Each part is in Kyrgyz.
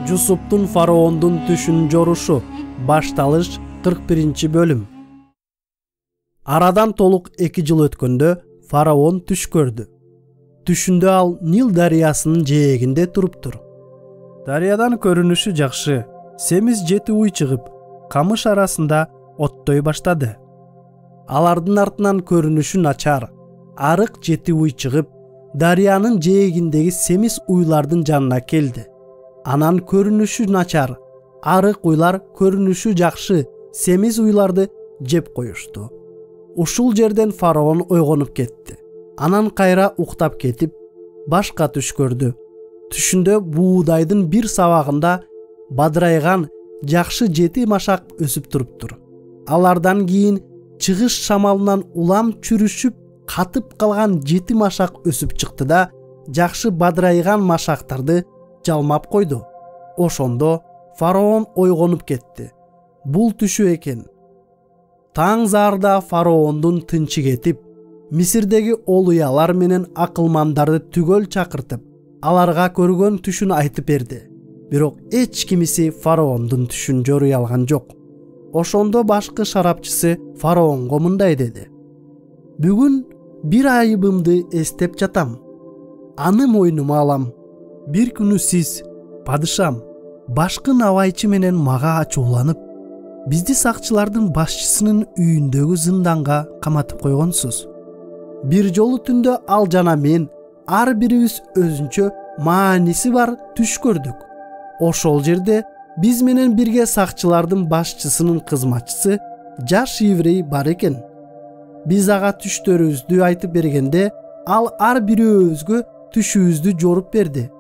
Jusuптун фараондун түшүн жорушу. Башталыш 41-бөлүм. Арадан толук 2 жыл өткөндө фараон түш көрдү. Түшүндө ал Нил дарыясынын жээгинде туруптур. Дарыядан көрүнүшү жакшы. Семиз 7 уй чыгып, камыш арасында оттой баштады. Алардын артынан көрүнүшү начар, арык 7 уй чыгып, дарыянын жээгиндеги семиз уйлардын жанына келди. Анан көрүнүшү начар, арык уйлар көрүнүшү жакшы семиз уйларды жеп коюшту. Ушул жерден фараон ойгонуп кетти. Анан кайра уктап кетип, башка түш көрдү. Түшүндө буудайдын бир сабагында бадырайган жакшы 7 машак өсүп туруптур. Алардан кийин чыгыш шамалынан улам чүрүшүп, катып калган 7 машак өсүп чыкты да, жакшы бадырайган машактарды жалмап койду. Ошондо фараон ойгонуп кетти. Бул түшү экен. Таң зарда фараондун тынчы кетип, Мисирдеги олуялар менен акылмандарды түгөл чакыртып, аларга көргөн түшүн айтып берди. Бирок эч кимиси фараондун түшүн жоруй алган жок. Ошондо башкы шарапчысы фараонго мындай деди: "Бүгүн бир айыбымды эстеп жатам. Аны мойнума алам. Бир күнү сиз, падышам, башкы набайчы менен мага ачууланып, бизди сакчылардын башчысынын үйүндөгү зынданга каматып койгонсуз. Бир жолу түндө ал жана мен ар бирибиз өзүнчө мааниси бар түш көрдүк. Ошол жерде биз менен бирге сакчылардын башчысынын кызматчысы жаш еврей бар экен. Биз ага түштөрүбүздү айтып бергенде, ал ар бирөөбүзгө түшүбүздү жоруп берди.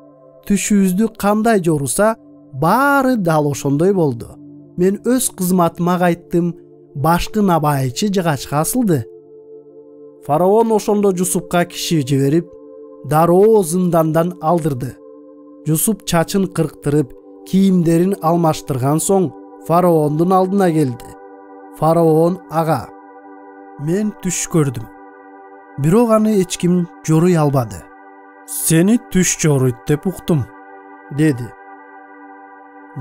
Түшүбүздү кандай жоруса, баары дал ошондой болду. Мен өз кызматыма кайттым, башкы набайчы жыгачка асылды." Фараон ошондо Жусупка киши жиберип, дароо зындандан алдырды. Жусуп чачын кырктырып, кийимдерин алмаштырган соң фараондун алдына келди. Фараон ага: "Мен түш көрдүм. Бирок аны эч ким жоруй албады. Сени түш жоруйт деп уктум", деди.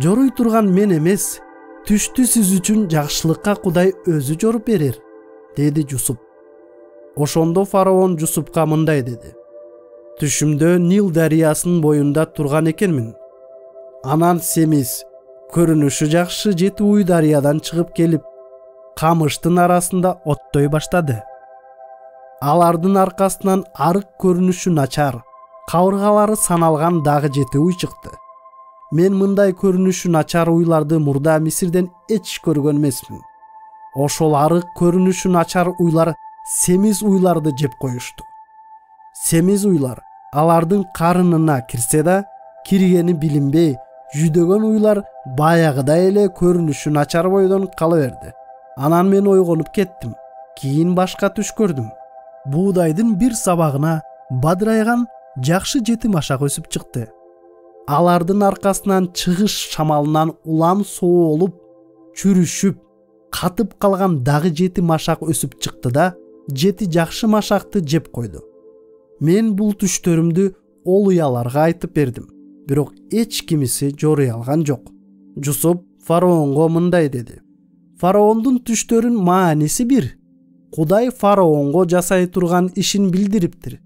"Жоруй турган мен эмес, түштү сиз үчүн жакшылыкка Кудай өзү жоруп берер", деди Жусуп. Ошондо фараон Жусупка мындай деди: "Түшүмдө Нил дарыясынын боюнда турган экенмин. Анан семиз, көрүнүшү жакшы 7 уй дарыядан чыгып келип, камыштын арасында оттой баштады. Алардын аркасынан арык көрүнүшү начар, кабыргалары саналган дагы 7 уй чыкты. Мен мындай көрүнүшү начар уйларды мурда Мисирден эч көргөн эмесмин. Ошол арык көрүнүшү начар уйлар семиз уйларды жеп коюшту. Семиз уйлар алардын карынына кирсе да, киргени билинбей, жүдөгөн уйлар баягыдай эле көрүнүшү начар бойдон кала берди. Анан мен ойгонуп кеттим. Кийин башка түш көрдүм. Буудайдын бир сабагына бадырайган жакшы 7 машак өсүп чыкты. Алардын аркасынан чыгыш шамалынан улам соолуп, чүрүшүп, катып калган дагы 7 машак өсүп чыкты да, 7 жакшы машакты жеп койду. Мен бул түштөрүмдү олуяларга айтып бердим, бирок эч кимиси жоруй алган жок." Жусуп фараонго мындай деди: "Фараондун түштөрүн мааниси бир. Кудай фараонго жасай турган ишин билдириптир.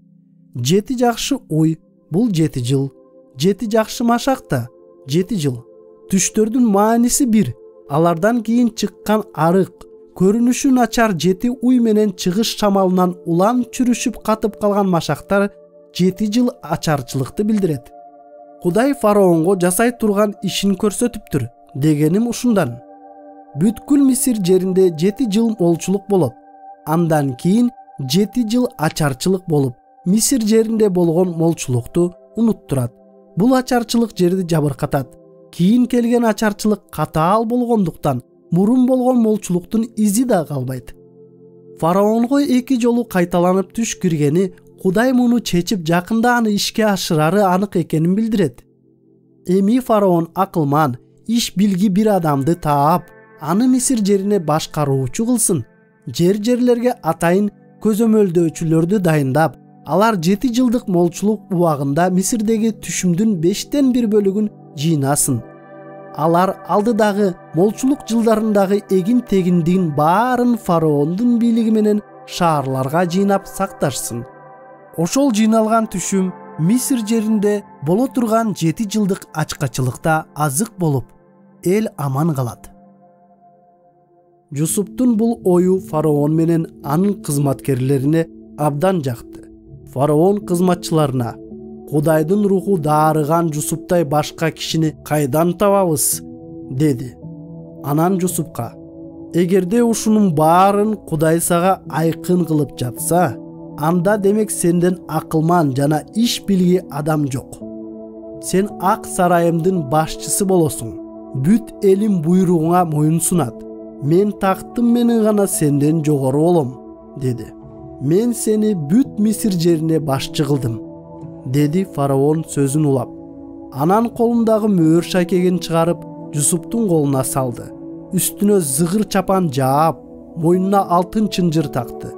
7 жакшы уй бул 7 жыл, 7 жакшы машак да 7 жыл. Түштөрдүн мааниси бир. Алардан кийин чыккан арык, көрүнүшү начар 7 уй менен чыгыш шамалынан улам чүрүшүп катып калган машактар 7 жыл ачарчылыкты билдирет. Кудай фараонго жасай турган ишин көрсөтүптүр, дегеним ушундан. Бүткүл Мисир жеринде 7 жыл молчулук болот. Андан кийин 7 жыл ачарчылык болуп, Мисир жеринде болгон молчулукту унуттурат. Бул ачарчылык жерди жабыркатат. Кийин келген ачарчылык катаал болгондуктан мурун болгон молчулуктун изи да калбайт. Фараонго 2 жолу кайталанып түш киргени, Кудай муну чечип жакында аны ишке ашырары анык экенин билдирет. Эми фараон акылман, иш билги бир адамды таап, аны Мисир жерине башкаруучу кылсын. Жерлерге атайын көзөмөлдөөчүлөрдү дайындап, алар 7 жылдык молчулук убагында Мисирдеги түшүмдүн 5тен 1 бөлүгүн жыйнасын. Алар алдыдагы молчулук жылдарындагы эгин тегиндигин баарын фараондун бийлиги менен шаарларга жыйнап сакташсын. Ошол жыйналган түшүм Мисир жеринде боло турган 7 жылдык ачкачылыкта азык болуп, эл аман калат. Жусуптун бул ою фараон менен анын кызматкерлерине абдан жакты. Фараон кызматчыларына: "Кудайдын руху даарыган Жусуптай башка кишини кайдан табабыз?" деди. Анан Жусупка: "Эгерде ушунун баарын Кудай сага айкын кылып жатса, анда демек сенден акылман жана иш билги адам жок. Сен ак сарайымдын башчысы болосуң. Бүт элим буйругуңа моюн сунат. Мен тактым менен гана сенден жогору болом", деди. "Мен сени бүт Мисир жерине башчы кылдым", деди фараон сөзүн улап. Анан колундагы мөөр шайкегин чыгарып Жусуптун колуна салды. Үстүнө зыгыр чапан жаап, мойнуна алтын чынжыр такты.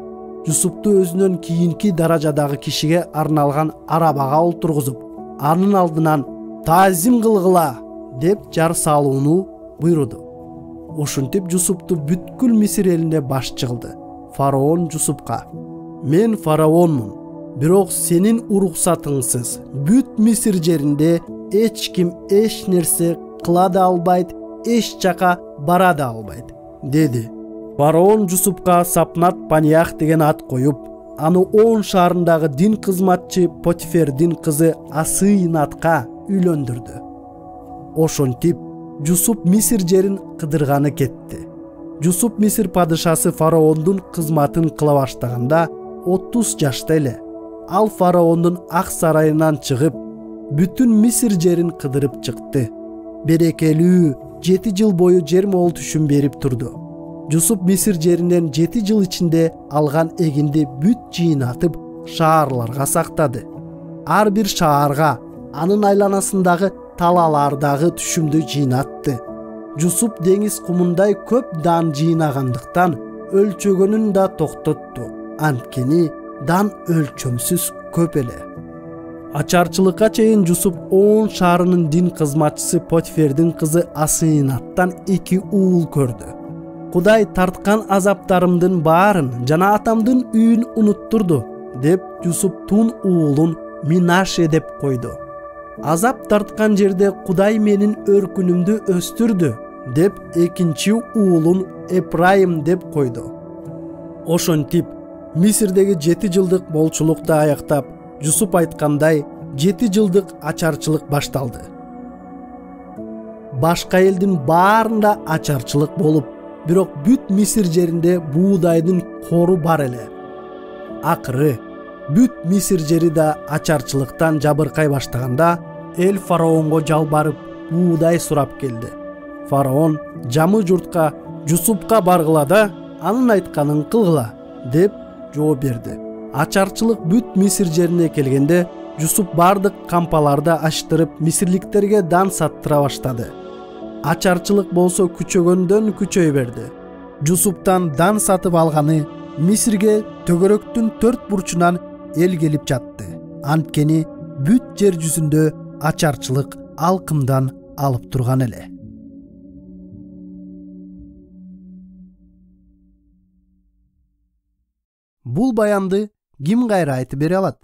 Жусупту өзүнөн кийинки даражадагы кишиге арналган арабага олтургузуп, анын алдынан "Таазим кылгыла" деп жар салууну буйруду. Ошентип Жусупту бүткүл Мисир элине башчы кылды. Фараон Жусупка: "Мен фараонмун, бирок сенин уруксатыңсыз бүт Мисир жеринде эч ким эч нерсе кыла да албайт, эч жака бара да албайт", деди. Фараон Жусупка Сапнат Паниях деген ат коюп, аны Он шаарындагы дин кызматчы Потифердин кызы Асыйнатка үйлөндүрдү. Ошентип Жусуп Мисир жерин кыдырганы кетти. Жусуп Мисир падышасы фараондун кызматын кыла баштаганда 30 жашта эле. Ал фараондун ак сарайынан чыгып, бүтүн Мисир жерин кыдырып чыкты. Берекелүү 7 жыл бою жер мол түшүм берип турду. Жусуп Мисир жеринен 7 жыл ичинде алган эгинди бүт жыйнатып шаарларга сактады. Ар бир шаарга анын айланасындагы талалардагы түшүмдү жыйнатты. Жусуп деңиз кумундай көп дан жыйнагандыктан өлчөгөнүн да токтотту. Анткени дан өлчөмсүз көп эле. Ачарчылыкка чейин Жусуп Он шаарынын дин кызматчысы Потифердин кызы Асыйнаттан 2 уул көрдү. Кудай тарткан азаптарымдын баарын жана атамдын үйүн унуттурду, деп Жусуп тун уулун Минаше деп койду. Азап тарткан жерде Кудай менин өркүнүмдү өстүрдү, деп экинчи уулун Эпрайым деп койду. Ошентип Мисирдеги 7 жылдык болчулукты аяктап, Жусуп айткандай 7 жылдык ачарчылык башталды. Башка элдин баарында ачарчылык болуп, бирок бүт Мисир жеринде буудайдын кору бар эле. Акыры бүт Мисир жери да ачарчылыктан жабыркай баштаганда, эл фараонго жалбарып буудай сурап келди. Фараон жамы журтка Жусупка баргыла да, анын айтканын кылгыла, деп жооп берди. Ачарчылык бүт Мисир жерине келгенде, Жусуп бардык кампаларды аштырып мисирликтерге дан саттыра баштады. Ачарчылык болсо күчөгөндөн күчөй берди. Жусуптан дан сатып алганы Мисирге төгөрөктүн 4 бурчунан эл келип жатты. Анткени бүт жер жүзүндө ачарчылык алкымдан алып турган эле. Бул баянды ким кайра айтып бере алат?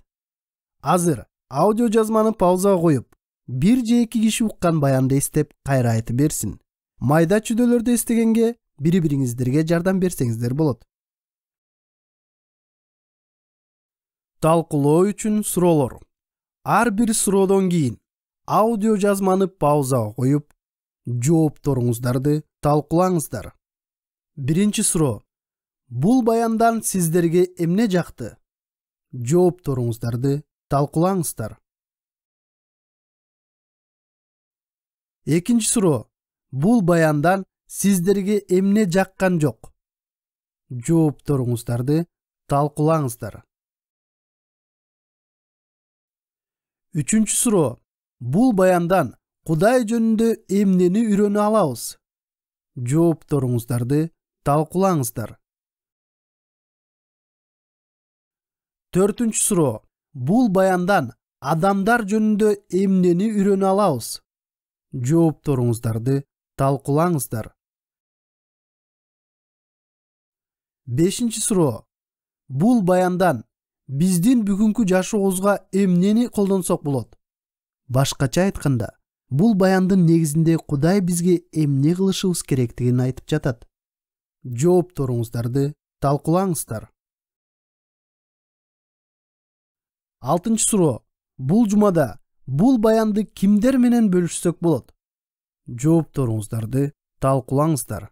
Азыр аудио жазманы паузага коюп, бир же эки киши уккан баянды эстеп кайра айтып берсин. Майда чүдөлөрдү эстегенге бири-бириңиздерге жардам берсеңиздер болот. Талкуулоо үчүн суроолор. Ар бир суроодон кийин аудио жазманы паузага коюп, жоопторуңуздарды талкуулаңыздар. Биринчи суроо. Бул баяндан сиздерге эмне жакты? Жоопторуңуздарды талкуулаңыздар. Экинчи суроо. Бул баяндан сиздерге эмне жаккан жок? Жоопторуңуздарды талкуулаңыздар. Үчүнчү суроо. Бул баяндан Кудай жөнүндө эмнени үйрөнө алабыз? Жоопторуңуздарды талкуулаңыздар. Төртүнчү суроо. Бул баяндан адамдар жөнүндө эмнени үйрөнө алабыз? жоопторуңуздарды талкуулаңыздар. 5 суроо. Бул баяндан биздин бүгүнкү жашообузга эмнени колдонсок болот? Башкача айтканда, бул баяндын негизинде Кудай бизге эмне кылышыбыз керектигин айтып жатат. Жоопторуңуздарды талкуулаңыздар. 6 суроо. Бул жумада бул баянды кимдер менен бөлүшсөк болот? Жоопторуңуздарды талкуулаңыздар.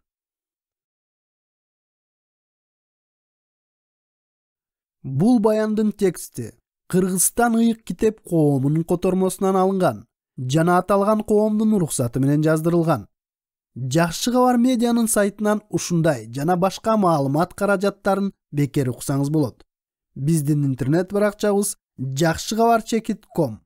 Бул баяндын тексти Кыргызстан ыйык китеп коомунун котормосунан алынган жана аталган коомдун уруксаты менен жаздырылган. Жакшы кабар медианын сайтынан ушундай жана башка маалымат каражаттарын бекер уксаңыз болот. Биздин интернет баракчабыз jakshykhabar.com